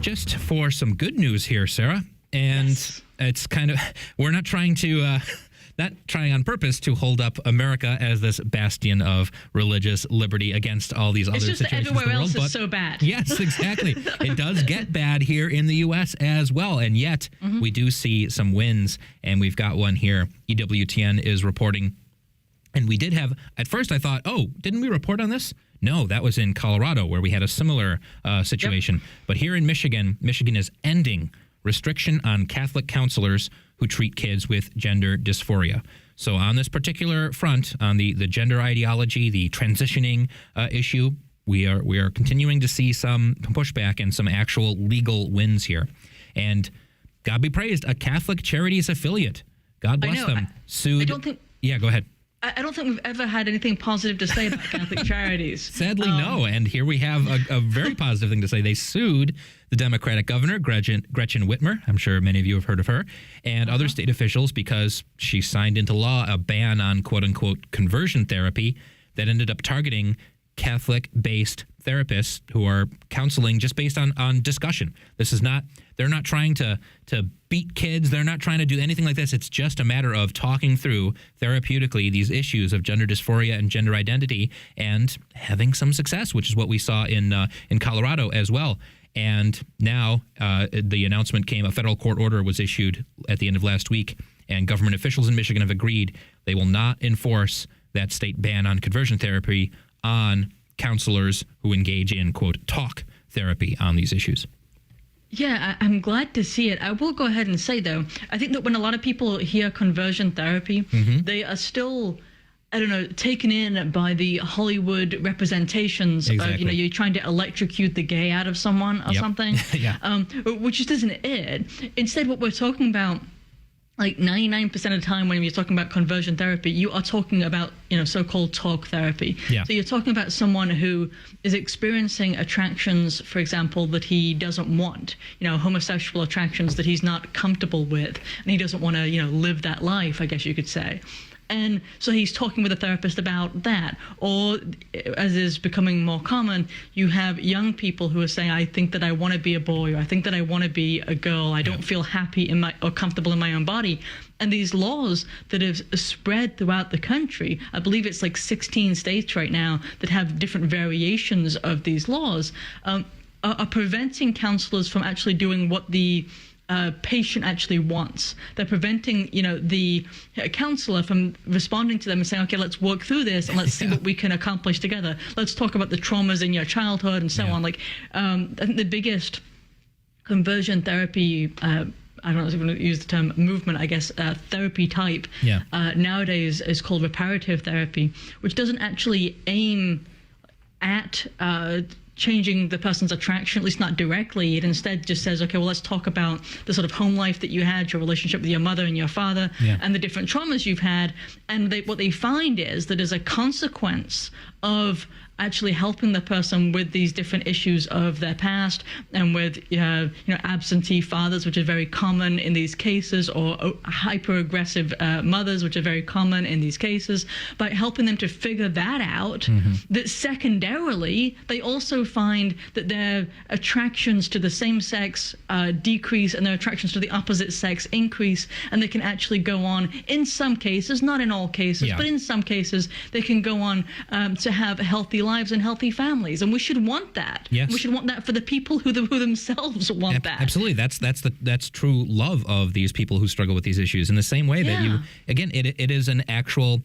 just for some good news here, Sarah. And it's kind of, we're not trying to, not trying on purpose to hold up America as this bastion of religious liberty against all these other situations in the world. It's just that everywhere else is so bad. Yes, exactly. It does get bad here in the U.S. as well. And yet we do see some wins. And we've got one here. EWTN is reporting. And we did have, at first I thought, oh, didn't we report on this? No, that was in Colorado where we had a similar situation. Yep. But here in Michigan, Michigan is ending restriction on Catholic counselors who treat kids with gender dysphoria. So on this particular front, on the gender ideology, the transitioning issue, we are continuing to see some pushback and some actual legal wins here. And God be praised, a Catholic Charities affiliate, God bless them, sued. Yeah, go ahead. I don't think we've ever had anything positive to say about Catholic Charities. Sadly, no. And here we have a very positive thing to say. They sued the Democratic governor, Gretchen Whitmer. I'm sure many of you have heard of her, and other state officials because she signed into law a ban on quote-unquote conversion therapy that ended up targeting Catholic-based therapists who are counseling just based on discussion. This is not, they're not trying to beat kids. They're not trying to do anything like this. It's just a matter of talking through therapeutically these issues of gender dysphoria and gender identity and having some success, which is what we saw in Colorado as well. And now the announcement came, a federal court order was issued at the end of last week, and government officials in Michigan have agreed they will not enforce that state ban on conversion therapy on counselors who engage in, quote, talk therapy on these issues. Yeah, I'm glad to see it. I will go ahead and say, though, I think that when a lot of people hear conversion therapy, they are still, I don't know, taken in by the Hollywood representations of, you know, you're trying to electrocute the gay out of someone or something, which just isn't it. Instead, what we're talking about, like 99% of the time when you're talking about conversion therapy, you are talking about, you know, so-called talk therapy. Yeah. So you're talking about someone who is experiencing attractions, for example, that he doesn't want, you know, homosexual attractions that he's not comfortable with, and he doesn't want to, you know, live that life, I guess you could say. And so he's talking with a therapist about that. Or, as is becoming more common, you have young people who are saying, I think that I want to be a boy, or I think that I want to be a girl. I don't feel happy in my or comfortable in my own body. And these laws that have spread throughout the country, I believe it's like 16 states right now that have different variations of these laws, are preventing counselors from actually doing what the patient actually wants. They're preventing, you know, the counselor from responding to them and saying, okay, let's work through this and let's see what we can accomplish together. Let's talk about the traumas in your childhood and so on. Like, I think the biggest conversion therapy, I don't know if I'm going to use the term movement, I guess, therapy type nowadays is called reparative therapy, which doesn't actually aim at changing the person's attraction, at least not directly. It instead just says, okay, well, let's talk about the sort of home life that you had, your relationship with your mother and your father, and the different traumas you've had. And what they find is that as a consequence of actually helping the person with these different issues of their past and with, you know, absentee fathers, which are very common in these cases, or hyper-aggressive mothers, which are very common in these cases, by helping them to figure that out, that secondarily, they also find that their attractions to the same sex decrease and their attractions to the opposite sex increase, and they can actually go on, in some cases, not in all cases, but in some cases, they can go on to have healthy lives and healthy families, and we should want that. Yes. We should want that for the people who themselves want that. Absolutely, that's true love of these people who struggle with these issues. In the same way that you, again, it is an actual,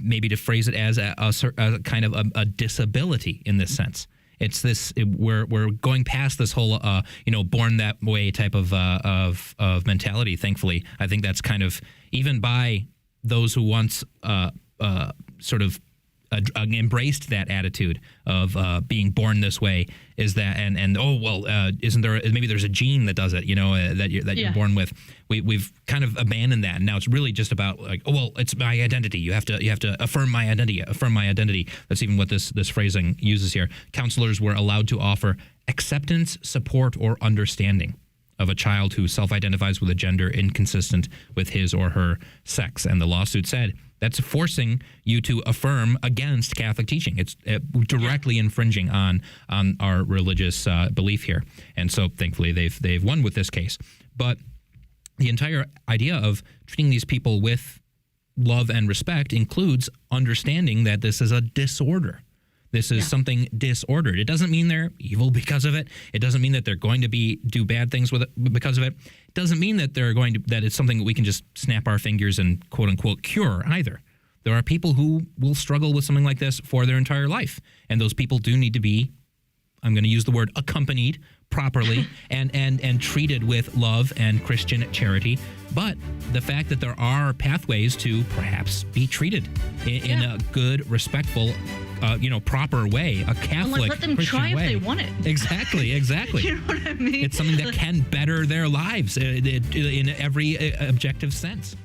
maybe to phrase it as a kind of a disability in this sense. It's this we're going past this whole you know, born that way type of mentality. Thankfully, I think that's kind of, even by those who once sort of embraced that attitude of being born this way, is that and oh well, isn't there, maybe there's a gene that does it, you know, that you're born with. We've kind of abandoned that, and now it's really just about like, oh well, it's my identity. You have to affirm my identity. That's even what this phrasing uses here. Counselors were allowed to offer acceptance, support, or understanding of a child who self-identifies with a gender inconsistent with his or her sex. And the lawsuit said that's forcing you to affirm against Catholic teaching. It's directly infringing on our religious belief here. And so thankfully they've won with this case. But the entire idea of treating these people with love and respect includes understanding that this is a disorder. This is something disordered. It doesn't mean they're evil because of it. It doesn't mean that they're going to do bad things with it because of it. It doesn't mean that that it's something that we can just snap our fingers and quote unquote cure either. There are people who will struggle with something like this for their entire life, and those people do need to be, I'm going to use the word, accompanied properly and treated with love and Christian charity. But the fact that there are pathways to perhaps be treated in a good, respectful, proper way, a Catholic let them Christian try way. if they want it. Exactly. You know what I mean? It's something that can better their lives in every objective sense.